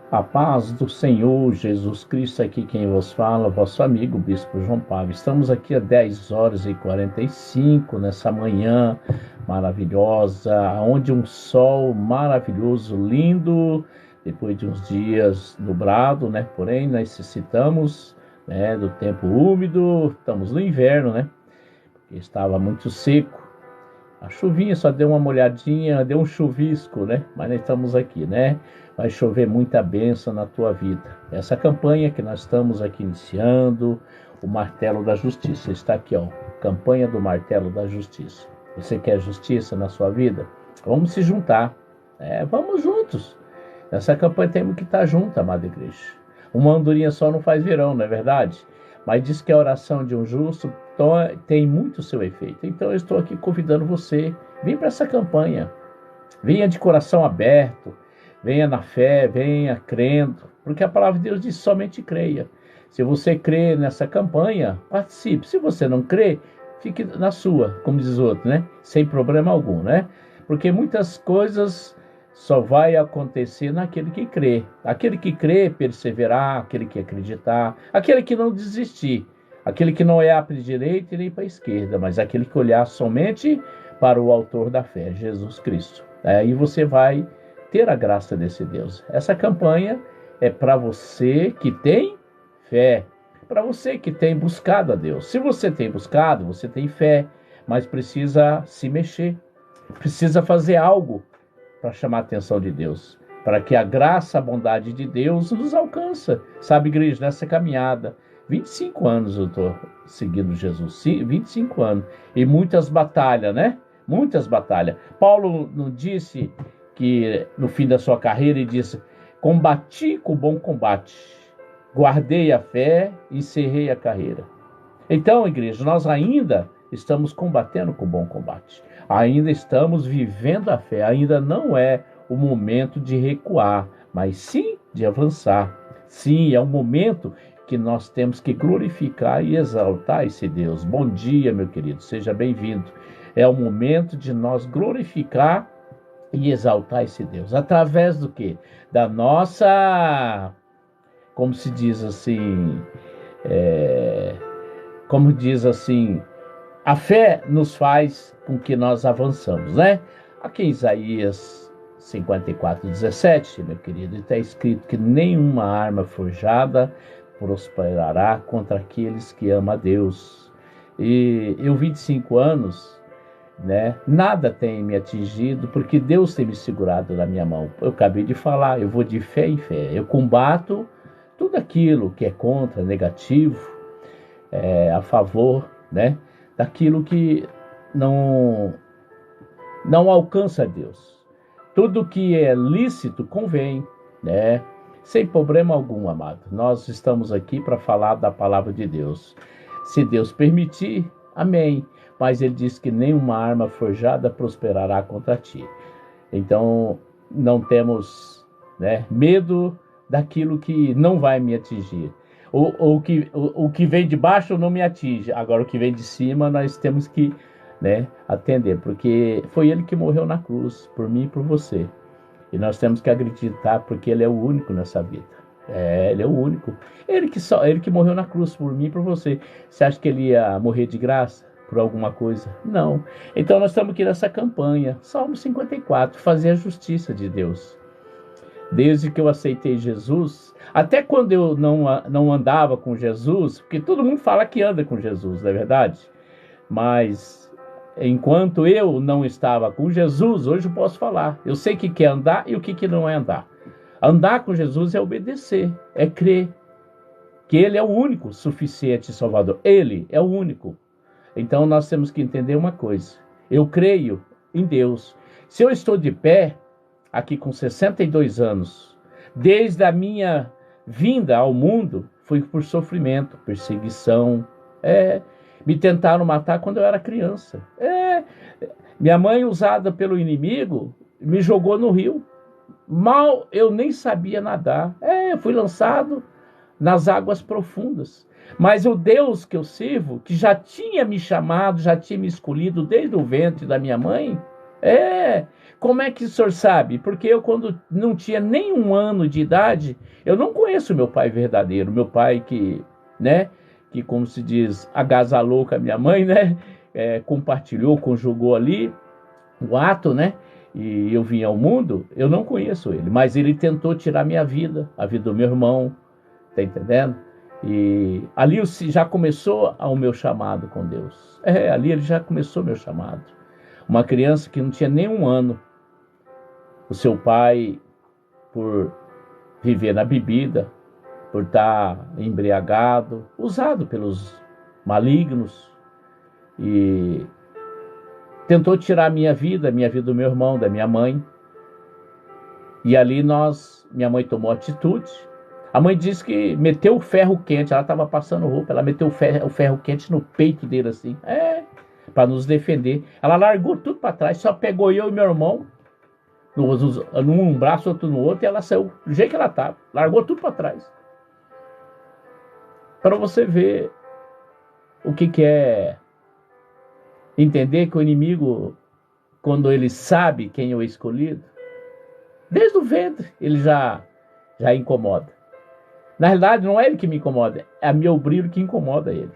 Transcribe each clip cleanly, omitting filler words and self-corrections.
A paz do Senhor Jesus Cristo, aqui quem vos fala, vosso amigo Bispo João Pablo. Estamos aqui às 10 horas e 45 nessa manhã maravilhosa, onde um sol maravilhoso, lindo, depois de uns dias nublado, né? Porém, necessitamos, né, do tempo úmido, estamos no inverno, né? Estava muito seco. A chuvinha só deu uma molhadinha, deu um chuvisco, né? Mas nós estamos aqui, né? Vai chover muita bênção na tua vida. Essa campanha que nós estamos aqui iniciando, o Martelo da Justiça. Está aqui, ó, campanha do Martelo da Justiça. Você quer justiça na sua vida? Vamos se juntar. Vamos juntos. Nessa campanha temos que estar juntos, amada igreja. Uma andorinha só não faz verão, não é verdade? Mas diz que a oração de um justo tem muito seu efeito. Então eu estou aqui convidando você, vem para essa campanha. Venha de coração aberto, venha na fé, venha crendo, porque a palavra de Deus diz somente creia. Se você crê nessa campanha, participe. Se você não crê, fique na sua, como diz o outro, né? Sem problema algum, né? Porque muitas coisas só vai acontecer naquele que crê. Aquele que crê, perseverar, aquele que acreditar, aquele que não desistir, aquele que não olhar para a direita e nem para a esquerda, mas aquele que olhar somente para o autor da fé, Jesus Cristo. Aí você vai ter a graça desse Deus. Essa campanha é para você que tem fé, para você que tem buscado a Deus. Se você tem buscado, você tem fé, mas precisa se mexer, precisa fazer algo para chamar a atenção de Deus, para que a graça, a bondade de Deus nos alcança. Sabe, igreja, nessa caminhada, 25 anos eu estou seguindo Jesus, 25 anos, e muitas batalhas, né? Muitas batalhas. Paulo não disse que no fim da sua carreira, ele disse: combati com o bom combate, guardei a fé e encerrei a carreira. Então, igreja, nós ainda estamos combatendo com o bom combate. Ainda estamos vivendo a fé. Ainda não é o momento de recuar, mas sim de avançar. Sim, é um momento que nós temos que glorificar e exaltar esse Deus. Bom dia, meu querido, seja bem-vindo. É o momento de nós glorificar e exaltar esse Deus. Através do quê? Da nossa, como se diz assim, como diz assim, a fé nos faz com que nós avançamos, né? Aqui em Isaías 54:17, meu querido, está escrito que nenhuma arma forjada prosperará contra aqueles que amam a Deus. E eu, 25 anos, né? Nada tem me atingido, porque Deus tem me segurado na minha mão. Eu acabei de falar, eu vou de fé em fé. Eu combato tudo aquilo que é contra, negativo, a favor, né? Daquilo que não alcança Deus. Tudo que é lícito convém, né? Sem problema algum, amado. Nós estamos aqui para falar da palavra de Deus. Se Deus permitir, amém. Mas ele diz que nenhuma arma forjada prosperará contra ti. Então, não temos, né, medo daquilo que não vai me atingir. O que vem de baixo não me atinge. Agora, o que vem de cima, nós temos que, né, atender. Porque foi ele que morreu na cruz, por mim e por você. E nós temos que acreditar, porque ele é o único nessa vida. Ele é o único. Ele que morreu na cruz por mim e por você. Você acha que ele ia morrer de graça por alguma coisa? Não. Então nós estamos aqui nessa campanha, Salmo 54, fazer a justiça de Deus. Desde que eu aceitei Jesus, até quando eu não andava com Jesus, porque todo mundo fala que anda com Jesus, não é verdade? Mas enquanto eu não estava com Jesus, hoje eu posso falar. Eu sei o que é andar e o que não é andar. Andar com Jesus é obedecer, é crer que Ele é o único suficiente Salvador. Ele é o único. Então nós temos que entender uma coisa. Eu creio em Deus. Se eu estou de pé, aqui com 62 anos, desde a minha vinda ao mundo, foi por sofrimento, perseguição. Me tentaram matar quando eu era criança. Minha mãe, usada pelo inimigo, me jogou no rio. Mal eu nem sabia nadar. Eu fui lançado nas águas profundas. Mas o Deus que eu sirvo, que já tinha me chamado, já tinha me escolhido desde o ventre da minha mãe, Como é que o senhor sabe? Porque eu, quando não tinha nem 1 ano de idade, eu não conheço meu pai verdadeiro, meu pai que, né, que como se diz, agasalou com a minha mãe, né, compartilhou, conjugou ali o ato, né, e eu vim ao mundo, eu não conheço ele, mas ele tentou tirar minha vida, a vida do meu irmão, tá entendendo? E ali já começou o meu chamado com Deus. Ali ele já começou o meu chamado. Uma criança que não tinha nem 1 ano, o seu pai, por viver na bebida, por estar embriagado, usado pelos malignos, e tentou tirar a minha vida do meu irmão, da minha mãe. E ali minha mãe tomou atitude. A mãe disse que meteu o ferro quente, ela estava passando roupa, ela meteu o ferro quente no peito dele assim, para nos defender. Ela largou tudo para trás, só pegou eu e meu irmão, num braço, outro no outro, e ela saiu do jeito que ela estava, largou tudo para trás. Para você ver o que é entender que o inimigo, quando ele sabe quem é o escolhido, desde o ventre ele já incomoda. Na realidade, não é ele que me incomoda, é meu brilho que incomoda ele.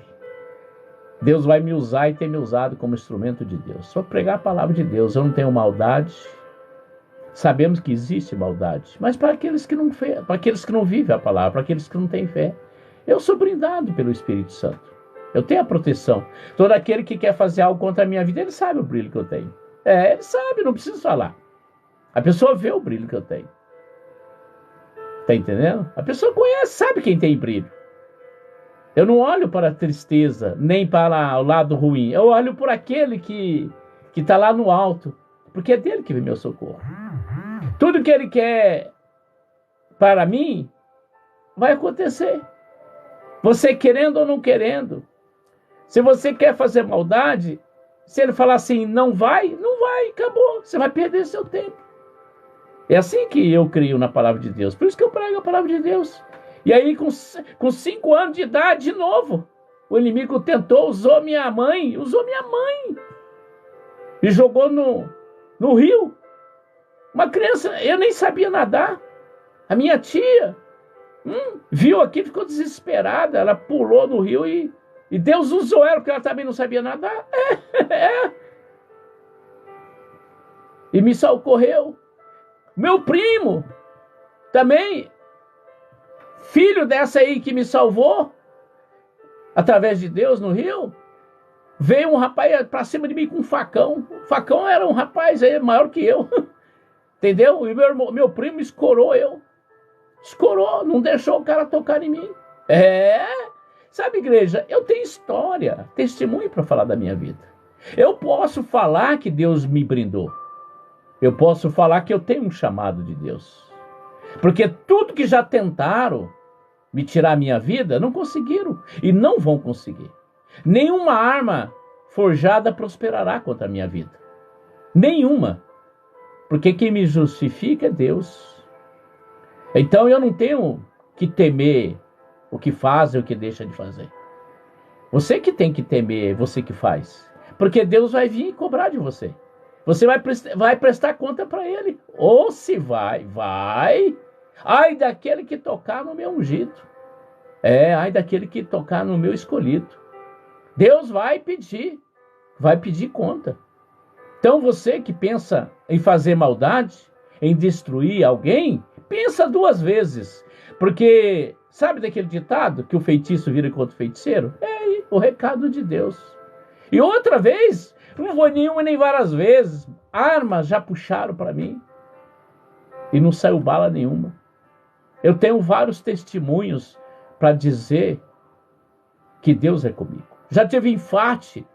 Deus vai me usar e tem me usado como instrumento de Deus. Só pregar a palavra de Deus. Eu não tenho maldade. Sabemos que existe maldade, mas para aqueles que não vivem a palavra, para aqueles que não têm fé, eu sou brindado pelo Espírito Santo. Eu tenho a proteção. Todo aquele que quer fazer algo contra a minha vida, ele sabe o brilho que eu tenho. Ele sabe, não preciso falar. A pessoa vê o brilho que eu tenho. Tá entendendo? A pessoa conhece, sabe quem tem brilho. Eu não olho para a tristeza, nem para o lado ruim. Eu olho por aquele que está lá no alto, porque é dele que vem meu socorro. Tudo que ele quer para mim vai acontecer. Você querendo ou não querendo. Se você quer fazer maldade, se ele falar assim, não vai, acabou. Você vai perder seu tempo. É assim que eu creio na palavra de Deus. Por isso que eu prego a palavra de Deus. E aí, com 5 anos de idade, de novo, o inimigo tentou, usou minha mãe, e jogou no rio. Uma criança, eu nem sabia nadar. A minha tia viu aqui, ficou desesperada. Ela pulou no rio e Deus usou ela, porque ela também não sabia nadar. E me socorreu. Meu primo, também, filho dessa aí que me salvou, através de Deus no rio, veio um rapaz pra cima de mim com um facão. O facão era um rapaz aí, maior que eu. Entendeu? E meu primo escorou eu. Escorou, não deixou o cara tocar em mim. Sabe, igreja, eu tenho história, testemunho para falar da minha vida. Eu posso falar que Deus me brindou. Eu posso falar que eu tenho um chamado de Deus. Porque tudo que já tentaram me tirar a minha vida, não conseguiram. E não vão conseguir. Nenhuma arma forjada prosperará contra a minha vida. Nenhuma. Porque quem me justifica é Deus. Então eu não tenho que temer o que faz e o que deixa de fazer. Você que tem que temer, você que faz. Porque Deus vai vir e cobrar de você. Você vai prestar conta para ele. Ou se vai. Ai daquele que tocar no meu ungido. Ai daquele que tocar no meu escolhido. Deus vai pedir conta. Então você que pensa em fazer maldade, em destruir alguém, pensa 2 vezes. Porque, sabe daquele ditado que o feitiço vira contra o feiticeiro? Aí, o recado de Deus. E outra vez, não foi nenhuma nem várias vezes, armas já puxaram para mim e não saiu bala nenhuma. Eu tenho vários testemunhos para dizer que Deus é comigo. Já tive infarte,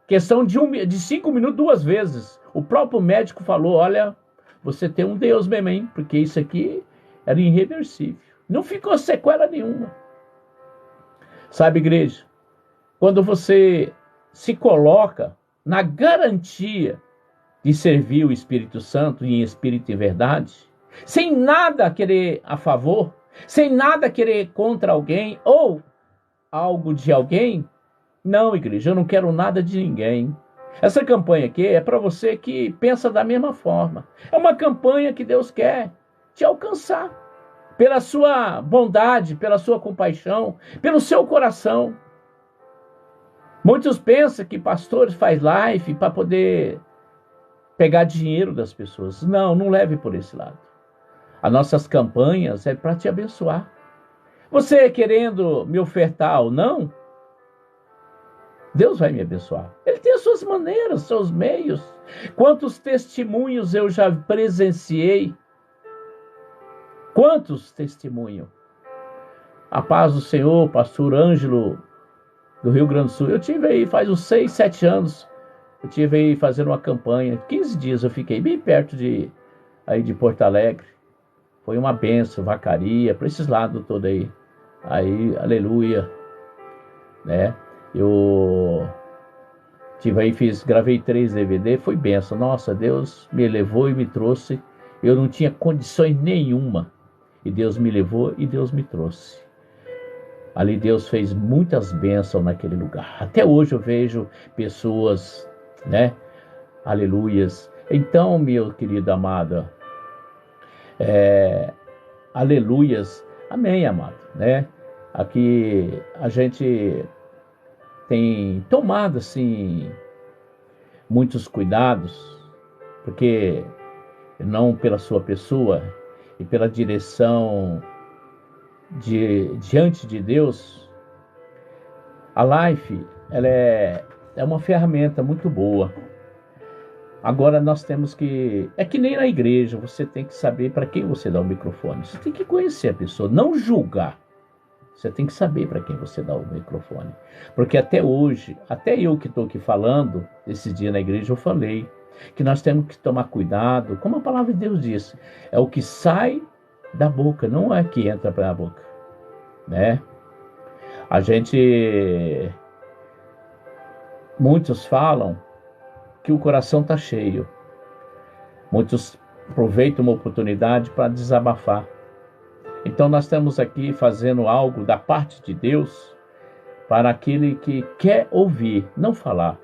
questão de 5 minutos 2 vezes. O próprio médico falou, olha, você tem um Deus mesmo, hein? Porque isso aqui era irreversível. Não ficou sequela nenhuma. Sabe, igreja, quando você se coloca na garantia de servir o Espírito Santo em espírito e verdade, sem nada querer a favor, sem nada querer contra alguém ou algo de alguém, não, igreja, eu não quero nada de ninguém. Essa campanha aqui é para você que pensa da mesma forma. É uma campanha que Deus quer te alcançar pela sua bondade, pela sua compaixão, pelo seu coração. Muitos pensam que pastores faz live para poder pegar dinheiro das pessoas. Não, não leve por esse lado. As nossas campanhas é para te abençoar. Você querendo me ofertar ou não, Deus vai me abençoar. Ele tem as suas maneiras, seus meios. Quantos testemunhos eu já presenciei? Quantos testemunhos? A paz do Senhor, pastor Ângelo, do Rio Grande do Sul. Eu tive aí, faz uns 6, 7 anos, eu tive aí fazendo uma campanha. 15 dias eu fiquei bem perto aí de Porto Alegre. Foi uma benção, Vacaria, para esses lados todos aí. Aí, aleluia, né? Eu tive aí, gravei 3 DVD, foi benção. Nossa, Deus me levou e me trouxe. Eu não tinha condições nenhuma. E Deus me levou e Deus me trouxe. Ali Deus fez muitas bênçãos naquele lugar. Até hoje eu vejo pessoas, né? Aleluias. Então, meu querido amado, aleluias. Amém, amado, né? Aqui a gente tem tomado, assim, muitos cuidados, porque não pela sua pessoa e pela direção diante de Deus. A live, ela é uma ferramenta muito boa. Agora nós temos que... É que nem na igreja, você tem que saber para quem você dá o microfone. Você tem que conhecer a pessoa, não julgar. Você tem que saber para quem você dá o microfone. Porque até hoje, até eu que estou aqui falando, esse dia na igreja eu falei que nós temos que tomar cuidado, como a palavra de Deus diz, é o que sai da boca, não é que entra para a boca, né? Muitos falam que o coração está cheio. Muitos aproveitam uma oportunidade para desabafar. Então nós estamos aqui fazendo algo da parte de Deus para aquele que quer ouvir, não falar.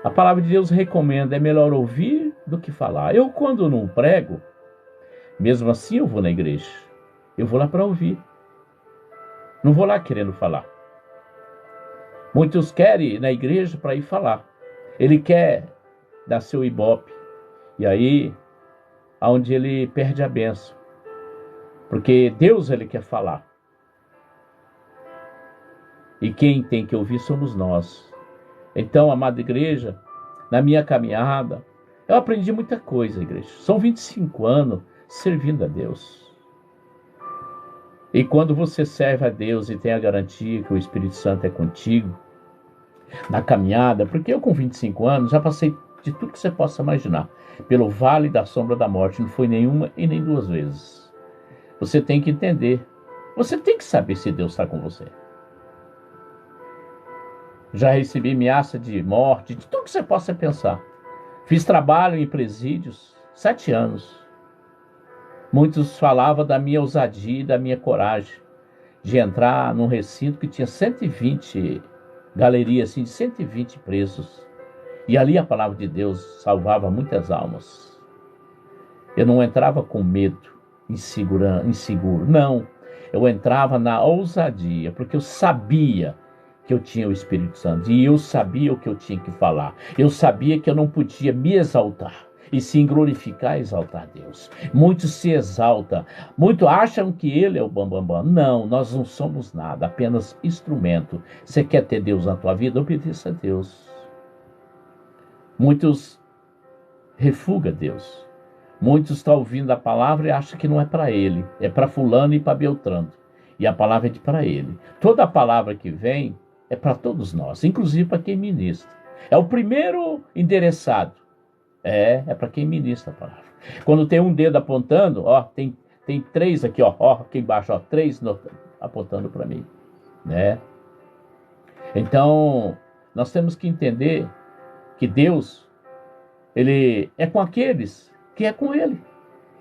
A palavra de Deus recomenda, é melhor ouvir do que falar. Eu, quando não prego, mesmo assim eu vou na igreja. Eu vou lá para ouvir. Não vou lá querendo falar. Muitos querem ir na igreja para ir falar. Ele quer dar seu ibope. E aí, aonde ele perde a bênção. Porque Deus, ele quer falar. E quem tem que ouvir somos nós. Então, amada igreja, na minha caminhada, eu aprendi muita coisa, igreja. São 25 anos servindo a Deus. E quando você serve a Deus e tem a garantia que o Espírito Santo é contigo, na caminhada, porque eu com 25 anos já passei de tudo que você possa imaginar, pelo vale da sombra da morte, não foi nenhuma e nem 2 vezes. Você tem que entender, você tem que saber se Deus está com você. Já recebi ameaça de morte, de tudo que você possa pensar. Fiz trabalho em presídios, 7 anos. Muitos falavam da minha ousadia e da minha coragem de entrar num recinto que tinha 120 galerias, assim, de 120 presos. E ali a palavra de Deus salvava muitas almas. Eu não entrava com medo, inseguro. Não, eu entrava na ousadia, porque eu sabia que eu tinha o Espírito Santo. E eu sabia o que eu tinha que falar. Eu sabia que eu não podia me exaltar, e sim glorificar e exaltar Deus. Muitos se exaltam, muitos acham que ele é o bambambam. Não, nós não somos nada, apenas instrumento. Você quer ter Deus na tua vida? Obedeça a Deus. Muitos refugam Deus. Muitos estão ouvindo a palavra e acham que não é para ele, é para fulano e para Beltrano. E a palavra é para ele. Toda a palavra que vem é para todos nós, inclusive para quem ministra. É o primeiro endereçado. É para quem ministra a palavra. Quando tem um dedo apontando, ó, tem 3 aqui, ó, aqui embaixo, ó, 3 apontando para mim, né? Então, nós temos que entender que Deus, ele é com aqueles que é com ele.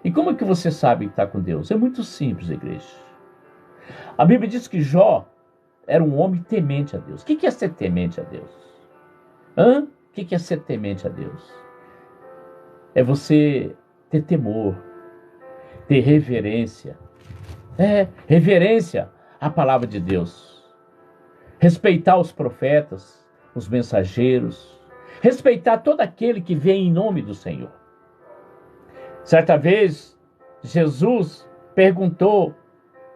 E como é que você sabe que está com Deus? É muito simples, igreja. A Bíblia diz que Jó era um homem temente a Deus. O que é ser temente a Deus? O que é ser temente a Deus? É você ter temor, ter reverência. Reverência à palavra de Deus. Respeitar os profetas, os mensageiros. Respeitar todo aquele que vem em nome do Senhor. Certa vez, Jesus perguntou,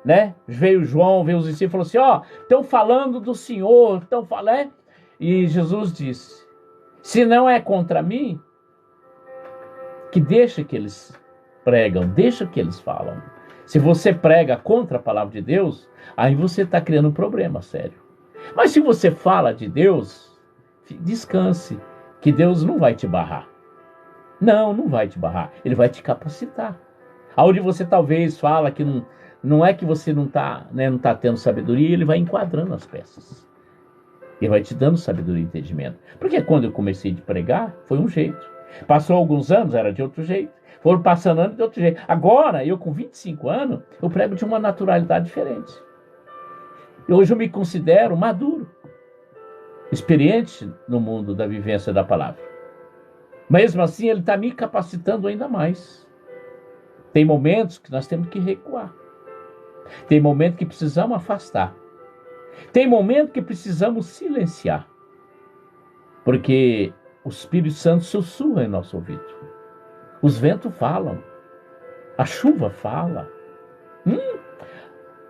né? Veio João, veio os discípulos e falou assim, estão falando do Senhor, estão falando. E Jesus disse, se não é contra mim, que deixa que eles pregam, deixa que eles falam. Se você prega contra a palavra de Deus, aí você está criando um problema sério. Mas se você fala de Deus, descanse, que Deus não vai te barrar. Não vai te barrar, Ele vai te capacitar. Aonde você talvez fala que não é que você não está tendo sabedoria, Ele vai enquadrando as peças. Ele vai te dando sabedoria e entendimento. Porque quando eu comecei a pregar, foi um jeito. Passou alguns anos, era de outro jeito. Foram passando anos de outro jeito. Agora, eu com 25 anos, eu prego de uma naturalidade diferente. E hoje eu me considero maduro, experiente no mundo da vivência da palavra. Mesmo assim, Ele está me capacitando ainda mais. Tem momentos que nós temos que recuar. Tem momentos que precisamos afastar. Tem momentos que precisamos silenciar. Porque o Espírito Santo sussurra em nosso ouvido. Os ventos falam. A chuva fala.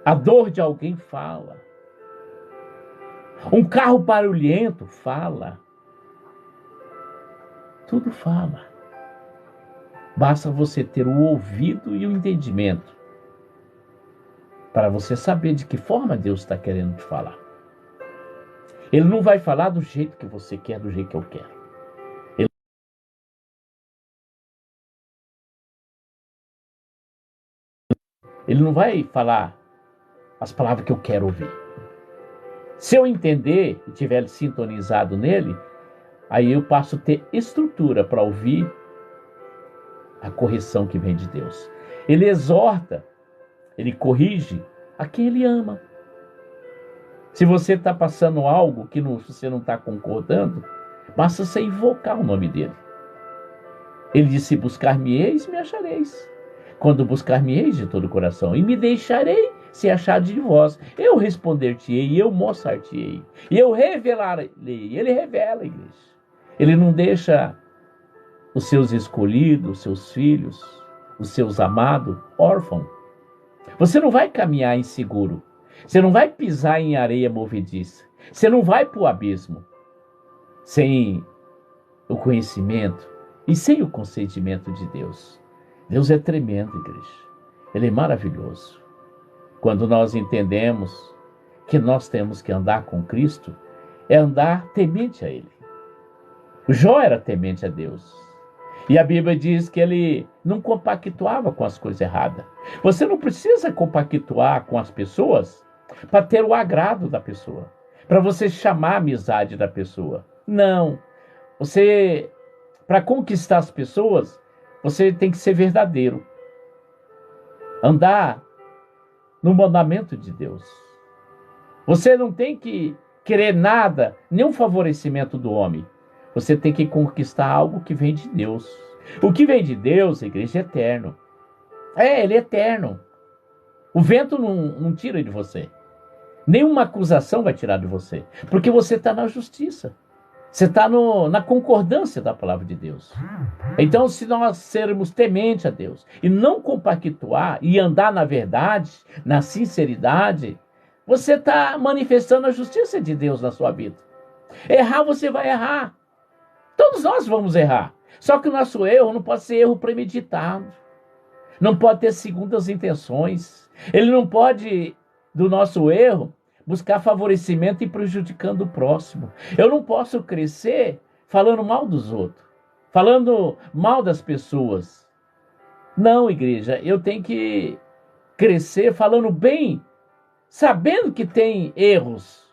A dor de alguém fala. Um carro barulhento fala. Tudo fala. Basta você ter o ouvido e o entendimento para você saber de que forma Deus está querendo te falar. Ele não vai falar do jeito que você quer, do jeito que eu quero. Ele não vai falar as palavras que eu quero ouvir. Se eu entender e estiver sintonizado nele, aí eu passo a ter estrutura para ouvir a correção que vem de Deus. Ele exorta, ele corrige a quem ele ama. Se você está passando algo que você não está concordando, basta você invocar o nome dele. Ele disse, buscar-me-eis, me achareis. Quando buscar-me-eis de todo o coração, e me deixarei ser achado de vós. Eu responder-te-ei, e eu mostrar-te-ei, e eu revelarei. Ele revela, igreja. Ele não deixa os seus escolhidos, os seus filhos, os seus amados, órfãos. Você não vai caminhar inseguro. Você não vai pisar em areia movediça. Você não vai para o abismo sem o conhecimento e sem o consentimento de Deus. Deus é tremendo, igreja. Ele é maravilhoso. Quando nós entendemos que nós temos que andar com Cristo, é andar temente a Ele. O Jó era temente a Deus. E a Bíblia diz que ele não compactuava com as coisas erradas. Você não precisa compactuar com as pessoas para ter o agrado da pessoa, para você chamar a amizade da pessoa. Não. Para conquistar as pessoas, você tem que ser verdadeiro. Andar no mandamento de Deus. Você não tem que querer nada, nenhum favorecimento do homem. Você tem que conquistar algo que vem de Deus. O que vem de Deus, a igreja, é eterno. Ele é eterno. O vento não tira de você. Nenhuma acusação vai tirar de você. Porque você está na justiça. Você está na concordância da palavra de Deus. Então, se nós sermos tementes a Deus e não compactuar e andar na verdade, na sinceridade, você está manifestando a justiça de Deus na sua vida. Errar, você vai errar. Todos nós vamos errar. Só que o nosso erro não pode ser erro premeditado. Não pode ter segundas intenções. Ele não pode, do nosso erro, buscar favorecimento e prejudicando o próximo. Eu não posso crescer falando mal dos outros, falando mal das pessoas. Não, igreja, eu tenho que crescer falando bem, sabendo que tem erros,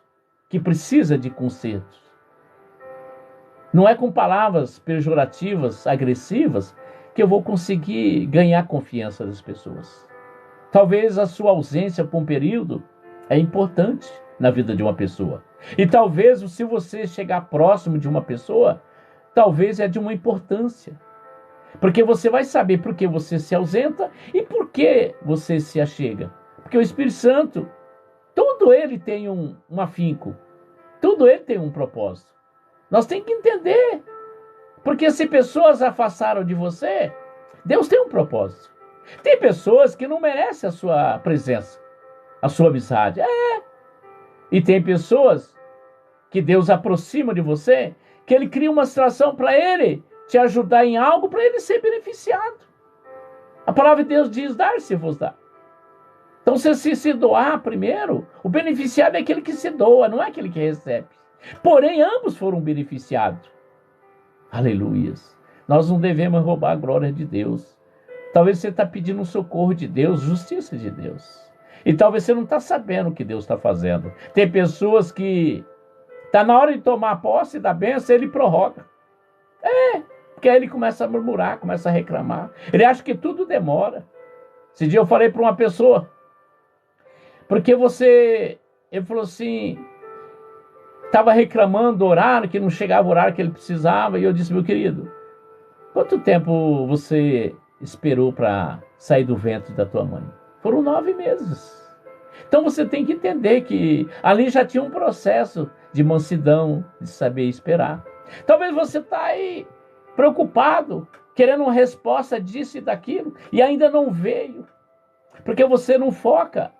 que precisa de conserto. Não é com palavras pejorativas, agressivas, que eu vou conseguir ganhar a confiança das pessoas. Talvez a sua ausência por um período é importante na vida de uma pessoa. E talvez, se você chegar próximo de uma pessoa, talvez é de uma importância. Porque você vai saber por que você se ausenta e por que você se achega. Porque o Espírito Santo, tudo ele tem um afinco. Tudo ele tem um propósito. Nós temos que entender. Porque se pessoas afastaram de você, Deus tem um propósito. Tem pessoas que não merecem a sua presença, a sua amizade. E tem pessoas que Deus aproxima de você, que ele cria uma situação para ele te ajudar em algo, para ele ser beneficiado. A palavra de Deus diz, dar-se-vos dá. Então, se doar primeiro, o beneficiado é aquele que se doa, não é aquele que recebe. Porém, ambos foram beneficiados. Aleluias. Nós não devemos roubar a glória de Deus. Talvez você está pedindo um socorro de Deus, justiça de Deus. E talvez você não está sabendo o que Deus está fazendo. Tem pessoas que está na hora de tomar posse da bênção, ele prorroga. Porque aí ele começa a murmurar, começa a reclamar. Ele acha que tudo demora. Esse dia eu falei para uma pessoa, porque ele falou assim, estava reclamando do horário, que não chegava o horário que ele precisava, e eu disse, meu querido, quanto tempo você esperou para sair do ventre da tua mãe? Foram 9 meses. Então você tem que entender que ali já tinha um processo de mansidão, de saber esperar. Talvez você está aí preocupado, querendo uma resposta disso e daquilo, e ainda não veio. Porque você não foca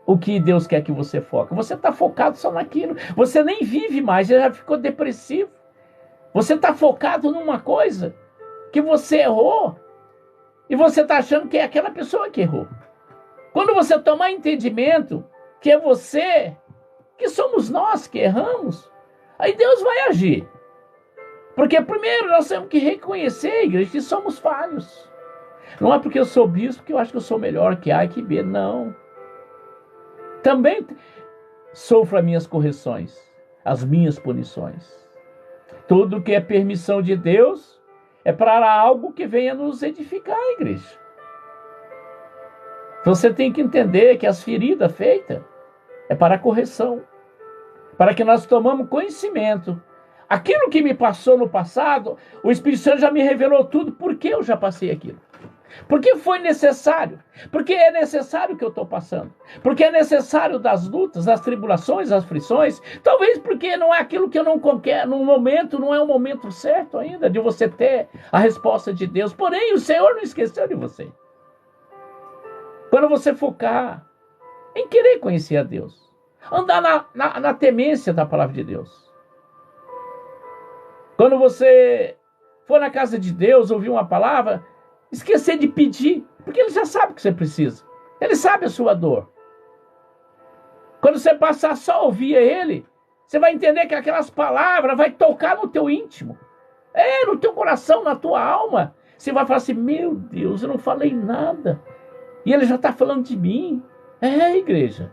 o que Deus quer que você foque. Você está focado só naquilo. Você nem vive mais, já ficou depressivo. Você está focado numa coisa que você errou, e você está achando que é aquela pessoa que errou. Quando você tomar entendimento que é você, que somos nós que erramos, aí Deus vai agir. Porque primeiro nós temos que reconhecer, igreja, que somos falhos. Não é porque eu sou bispo que eu acho que eu sou melhor que A e que B, não. Também sofro as minhas correções, as minhas punições. Tudo que é permissão de Deus é para algo que venha nos edificar, igreja. Você tem que entender que as feridas feitas é para a correção, para que nós tomamos conhecimento. Aquilo que me passou no passado, o Espírito Santo já me revelou tudo, porque eu já passei aquilo. Porque foi necessário. Porque é necessário que eu estou passando. Porque é necessário das lutas, das tribulações, das aflições. Talvez porque não é aquilo que eu não quero. No momento, não é o momento certo ainda de você ter a resposta de Deus. Porém, o Senhor não esqueceu de você. Quando você focar em querer conhecer a Deus. Andar na temência da palavra de Deus. Quando você for na casa de Deus, ouvir uma palavra, esquecer de pedir, porque Ele já sabe o que você precisa. Ele sabe a sua dor. Quando você passar só a ouvir Ele, você vai entender que aquelas palavras vai tocar no teu íntimo. No teu coração, na tua alma. Você vai falar assim, meu Deus, eu não falei nada. E Ele já está falando de mim. Igreja.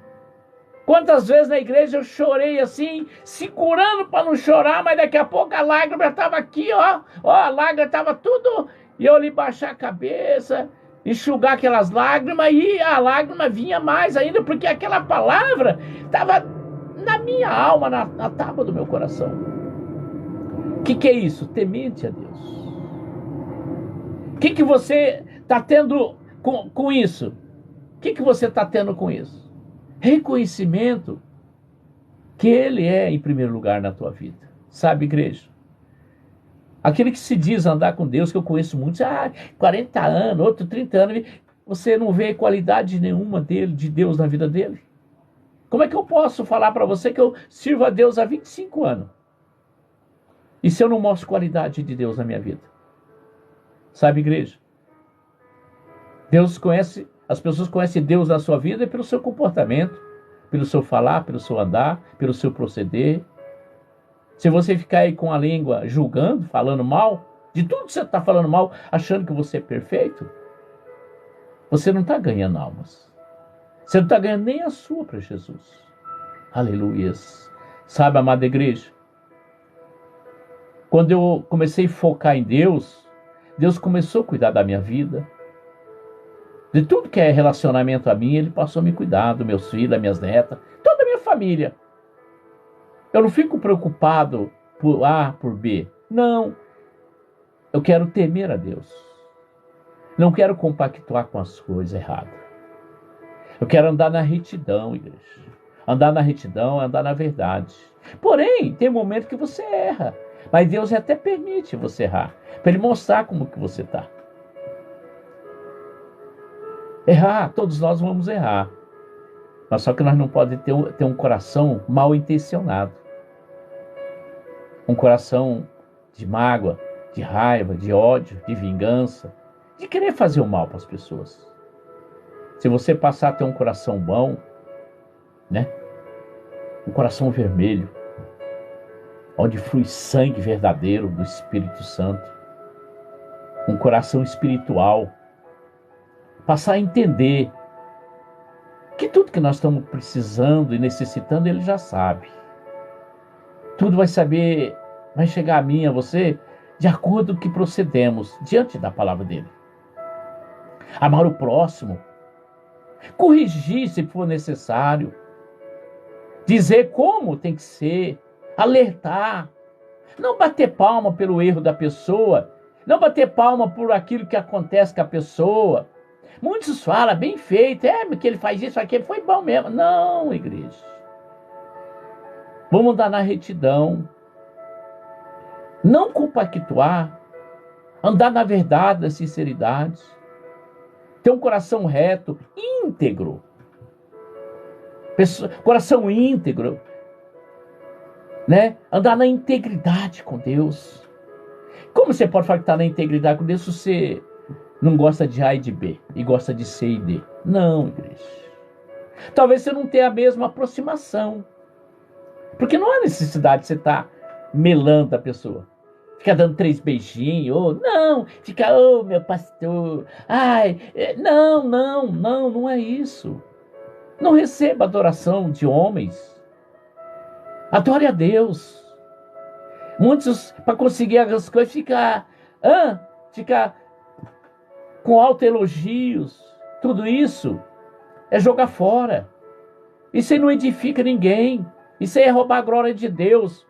Quantas vezes na igreja eu chorei assim, segurando para não chorar, mas daqui a pouco a lágrima estava aqui, ó. A lágrima estava tudo. E eu ali baixar a cabeça, enxugar aquelas lágrimas, e a lágrima vinha mais ainda, porque aquela palavra estava na minha alma, na tábua do meu coração. O que é isso? Temente a Deus. O que você está tendo com isso? O que você está tendo com isso? Reconhecimento que Ele é em primeiro lugar na tua vida. Sabe, igreja? Aquele que se diz andar com Deus, que eu conheço muitos, 40 anos, outro 30 anos, você não vê qualidade nenhuma de Deus na vida dele. Como é que eu posso falar para você que eu sirvo a Deus há 25 anos? E se eu não mostro qualidade de Deus na minha vida? Sabe, igreja? As pessoas conhecem Deus na sua vida pelo seu comportamento, pelo seu falar, pelo seu andar, pelo seu proceder. Se você ficar aí com a língua julgando, falando mal, de tudo que você está falando mal, achando que você é perfeito, você não está ganhando almas. Você não está ganhando nem a sua para Jesus. Aleluias. Sabe, amada igreja? Quando eu comecei a focar em Deus, Deus começou a cuidar da minha vida. De tudo que é relacionamento a mim, Ele passou a me cuidar, dos meus filhos, das minhas netas, toda a minha família. Eu não fico preocupado por A, por B. Não, eu quero temer a Deus. Não quero compactuar com as coisas erradas. Eu quero andar na retidão, igreja. Andar na retidão é andar na verdade. Porém, tem momento que você erra. Mas Deus até permite você errar. Para Ele mostrar como que você está. Errar, todos nós vamos errar. Mas só que nós não podemos ter um coração mal intencionado. Um coração de mágoa, de raiva, de ódio, de vingança, de querer fazer o mal para as pessoas. Se você passar a ter um coração bom, né? Um coração vermelho, onde flui sangue verdadeiro do Espírito Santo, um coração espiritual, passar a entender que tudo que nós estamos precisando e necessitando, Ele já sabe. Tudo vai saber, vai chegar a mim, a você, de acordo com o que procedemos diante da palavra dEle. Amar o próximo, corrigir se for necessário, dizer como tem que ser, alertar, não bater palma pelo erro da pessoa, não bater palma por aquilo que acontece com a pessoa. Muitos falam, bem feito, que ele faz isso, aquilo, foi bom mesmo. Não, igreja. Vamos andar na retidão, não compactuar, andar na verdade, na sinceridade, ter um coração reto, íntegro. Coração íntegro, né? Andar na integridade com Deus. Como você pode falar que está na integridade com Deus se você não gosta de A e de B e gosta de C e D? Não, igreja. Talvez você não tenha a mesma aproximação. Porque não há necessidade de você estar melando a pessoa. Ficar dando 3 beijinhos, ou não, fica, meu pastor, não é isso. Não receba adoração de homens. Adore a Deus. Muitos, para conseguir as coisas, fica com autoelogios. Tudo isso é jogar fora. Isso aí não edifica ninguém. Isso aí é roubar a glória de Deus.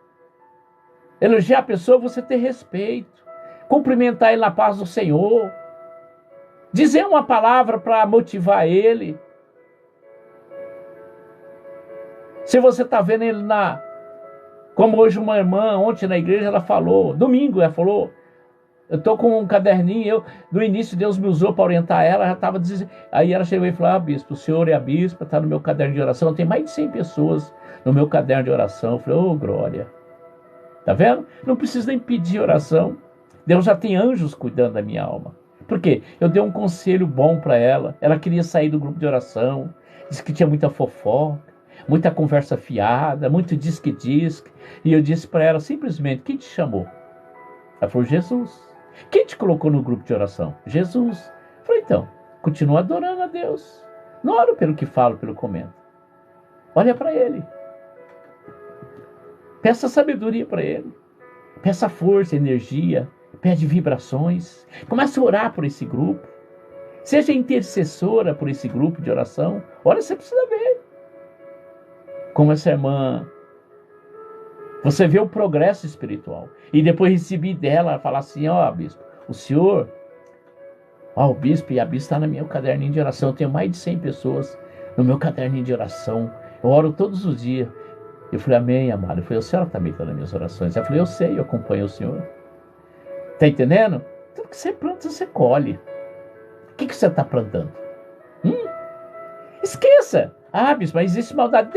Elogiar a pessoa, você ter respeito. Cumprimentar ele na paz do Senhor. Dizer uma palavra para motivar ele. Se você está vendo ele como hoje uma irmã, ontem na igreja, ela falou, domingo ela falou, eu estou com um caderninho, no início Deus me usou para orientar ela, já estava dizendo, aí ela chegou e falou, bispo, o senhor é a bispa, está no meu caderno de oração, tem mais de 100 pessoas no meu caderno de oração. Eu falei, glória. Tá vendo? Não precisa nem pedir oração. Deus já tem anjos cuidando da minha alma. Por quê? Eu dei um conselho bom para ela. Ela queria sair do grupo de oração. Disse que tinha muita fofoca, muita conversa fiada, muito disque-disque. E eu disse para ela simplesmente, quem te chamou? Ela falou, Jesus. Quem te colocou no grupo de oração? Jesus. Eu falei, então, continua adorando a Deus. Não oro pelo que falo, pelo comento. Olha para Ele. Peça sabedoria para Ele. Peça força, energia. Pede vibrações. Comece a orar por esse grupo. Seja intercessora por esse grupo de oração. Olha, você precisa ver. Como essa irmã. Você vê o progresso espiritual. E depois recebi dela, falar assim, bispo, o senhor, o bispo e a bispa está no meu caderninho de oração. Eu tenho mais de 100 pessoas no meu caderninho de oração. Eu oro todos os dias. Eu falei, amém, amado. Eu falei, a senhora também está nas minhas orações. Eu falei, eu sei, eu acompanho o senhor. Está entendendo? Tudo que você planta, você colhe. O que você está plantando? Esqueça. Bispo, mas existe maldade.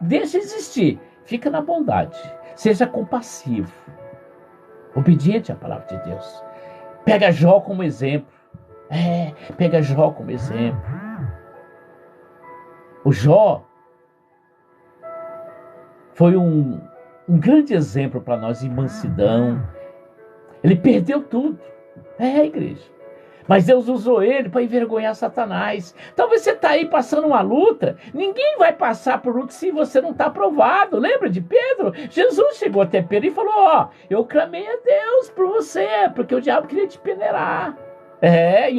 Deixa existir. Fica na bondade. Seja compassivo. Obediente à palavra de Deus. Pega Jó como exemplo. Pega Jó como exemplo. O Jó foi um grande exemplo para nós em mansidão. Ele perdeu tudo. Igreja. Mas Deus usou ele para envergonhar Satanás. Talvez você está aí passando uma luta. Ninguém vai passar por luta se você não está aprovado. Lembra de Pedro? Jesus chegou até Pedro e falou, eu clamei a Deus por você, porque o diabo queria te peneirar. E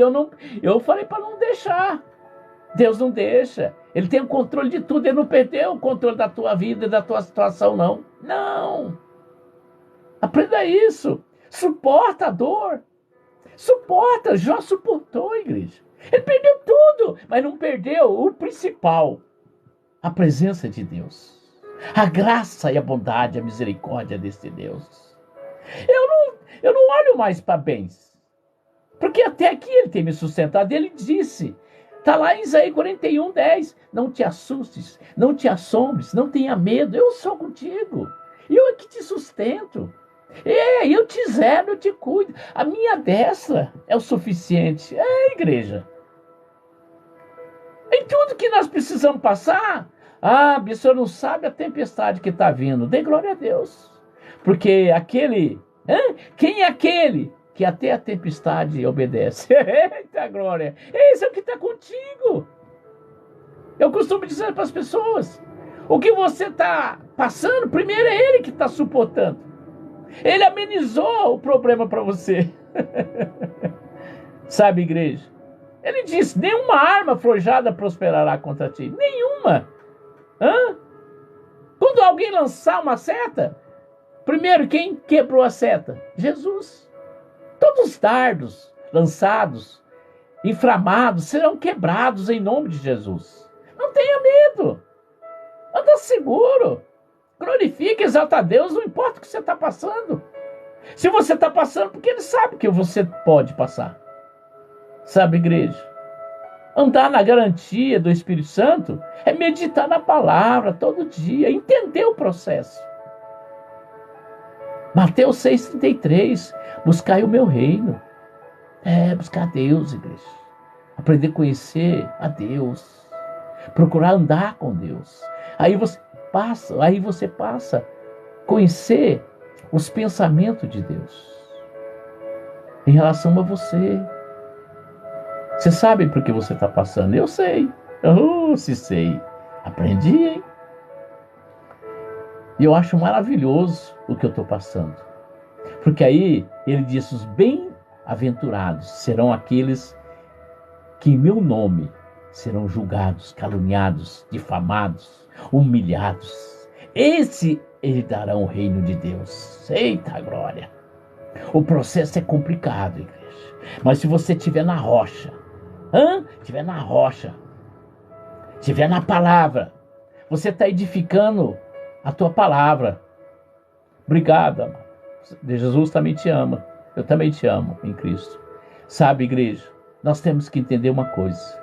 eu falei para não deixar. Deus não deixa. Ele tem o controle de tudo. Ele não perdeu o controle da tua vida e da tua situação, não. Não. Aprenda isso. Suporta a dor. Suporta. Jó suportou, igreja. Ele perdeu tudo, mas não perdeu o principal. A presença de Deus. A graça e a bondade, a misericórdia desse Deus. Eu não olho mais para bens. Porque até aqui ele tem me sustentado. Ele disse, está lá em Isaías 41:10. Não te assustes, não te assombres, não tenha medo. Eu sou contigo. Eu é que te sustento. Eu te zelo, eu te cuido. A minha destra é o suficiente. Igreja. Em tudo que nós precisamos passar. O senhor não sabe a tempestade que está vindo. Dê glória a Deus. Porque quem é aquele que até a tempestade obedece? Eita glória. Esse é o que está contigo. Eu costumo dizer para as pessoas. O que você está passando, primeiro é ele que está suportando. Ele amenizou o problema para você. Sabe, igreja? Ele disse, nenhuma arma forjada prosperará contra ti. Nenhuma. Quando alguém lançar uma seta, primeiro quem quebrou a seta? Jesus. Todos os dardos lançados, inflamados, serão quebrados em nome de Jesus. Não tenha medo. Anda seguro. Glorifique, exalta a Deus, não importa o que você está passando. Se você está passando, porque Ele sabe que você pode passar. Sabe, igreja? Andar na garantia do Espírito Santo é meditar na palavra todo dia, entender o processo. Mateus 6,33, buscai o meu reino. Buscar Deus, igreja. Aprender a conhecer a Deus. Procurar andar com Deus. Aí você passa a conhecer os pensamentos de Deus em relação a você. Você sabe por que você está passando? Eu sei. Se sei. Aprendi, hein? E eu acho maravilhoso o que eu estou passando. Porque aí ele diz, os bem-aventurados serão aqueles que em meu nome serão julgados, caluniados, difamados, humilhados. Esse herdarão o reino de Deus. Eita glória! O processo é complicado, igreja. Mas se você estiver na rocha, estiver na rocha, estiver na palavra, você está edificando a tua palavra. Obrigado, amado. Jesus também te ama. Eu também te amo em Cristo. Sabe, igreja, nós temos que entender uma coisa.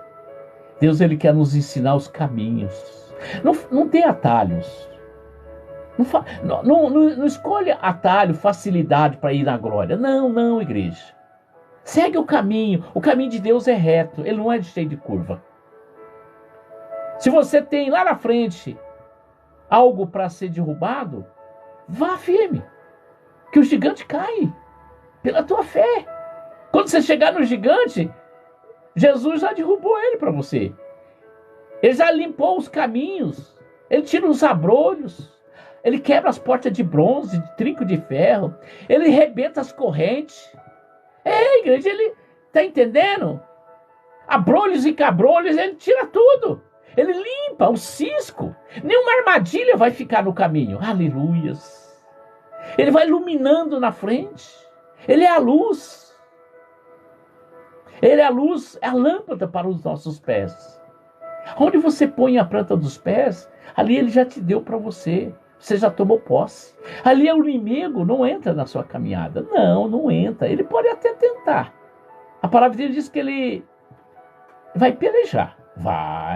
Deus, Ele quer nos ensinar os caminhos. Não tem atalhos. Não escolha atalho, facilidade para ir na glória. Não, igreja. Segue o caminho. O caminho de Deus é reto. Ele não é cheio de curva. Se você tem lá na frente algo para ser derrubado, vá firme. Que o gigante cai pela tua fé. Quando você chegar no gigante, Jesus já derrubou ele para você. Ele já limpou os caminhos. Ele tira os abrolhos. Ele quebra as portas de bronze, de trinco de ferro. Ele rebenta as correntes. Igreja, ele está entendendo? Abrolhos e cabrolhos, ele tira tudo. Ele limpa o cisco. Nenhuma armadilha vai ficar no caminho. Aleluias. Ele vai iluminando na frente. Ele é a luz. Ele é a luz, é a lâmpada para os nossos pés. Onde você põe a planta dos pés, ali ele já te deu para você. Você já tomou posse. Ali o inimigo não entra na sua caminhada. Não entra. Ele pode até tentar. A palavra dele diz que ele vai pelejar.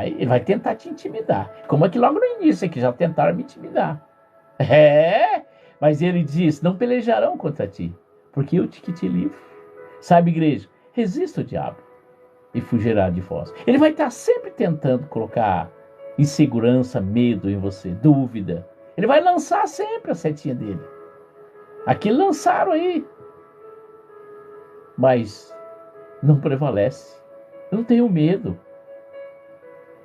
Ele vai tentar te intimidar. Como é que logo no início aqui já tentaram me intimidar. Mas ele diz, não pelejarão contra ti, porque eu que te livro. Sabe, igreja, resista o diabo e fugirá de vós. Ele vai estar sempre tentando colocar insegurança, medo em você, dúvida. Ele vai lançar sempre a setinha dele. Aqui lançaram aí. Mas não prevalece. Eu não tenho medo.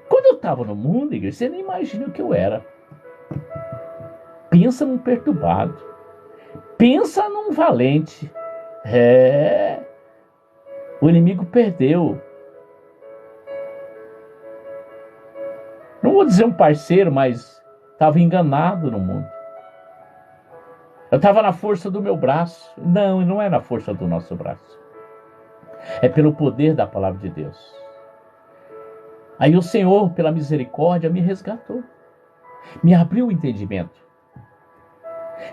Quando eu estava no mundo, igreja, você nem imagina o que eu era. Pensa num perturbado. Pensa num valente. O inimigo perdeu. Não vou dizer um parceiro, mas estava enganado no mundo. Eu estava na força do meu braço. Não, e não é na força do nosso braço. É pelo poder da palavra de Deus. Aí o Senhor, pela misericórdia, me resgatou. Me abriu o entendimento.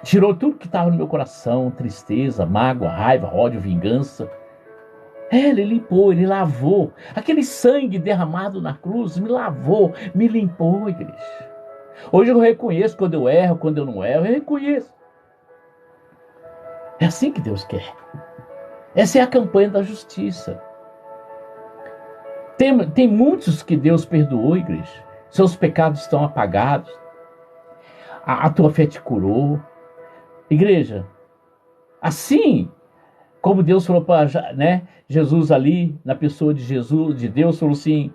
Tirou tudo que estava no meu coração, tristeza, mágoa, raiva, ódio, vingança. Ele limpou, ele lavou. Aquele sangue derramado na cruz me lavou, me limpou, igreja. Hoje eu reconheço quando eu erro, quando eu não erro, eu reconheço. É assim que Deus quer. Essa é a campanha da justiça. Tem muitos que Deus perdoou, igreja. Seus pecados estão apagados. A tua fé te curou. Igreja, assim como Deus falou para, né, Jesus ali, na pessoa de Jesus, de Deus, falou assim,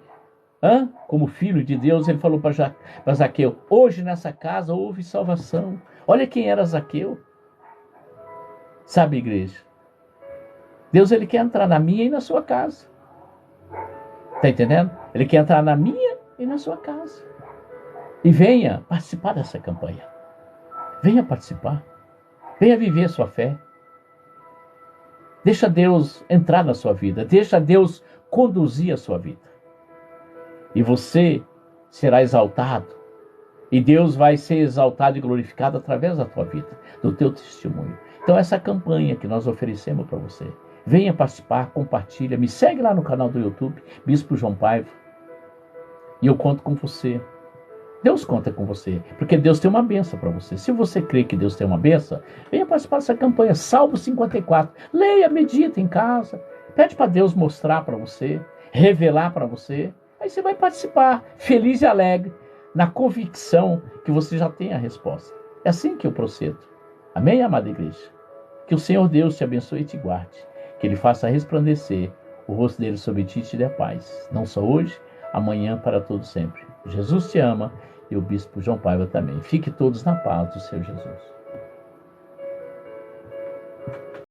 como filho de Deus, ele falou para Zaqueu, hoje nessa casa houve salvação. Olha quem era Zaqueu. Sabe, igreja? Deus, ele quer entrar na minha e na sua casa. Tá entendendo? Ele quer entrar na minha e na sua casa. E venha participar dessa campanha. Venha participar. Venha viver a sua fé. Deixa Deus entrar na sua vida. Deixa Deus conduzir a sua vida. E você será exaltado. E Deus vai ser exaltado e glorificado através da tua vida, do teu testemunho. Então essa campanha que nós oferecemos para você. Venha participar, compartilha. Me segue lá no canal do YouTube, Bispo João Paiva. E eu conto com você. Deus conta com você, porque Deus tem uma bênção para você. Se você crê que Deus tem uma bênção, venha participar dessa campanha, Salmo 54. Leia, medita em casa, pede para Deus mostrar para você, revelar para você. Aí você vai participar, feliz e alegre, na convicção que você já tem a resposta. É assim que eu procedo. Amém, amada igreja? Que o Senhor Deus te abençoe e te guarde, que Ele faça resplandecer o rosto dele sobre ti e te dê paz, não só hoje, amanhã, para todo sempre. Jesus te ama e o Bispo João Paiva também. Fique todos na paz do Senhor Jesus.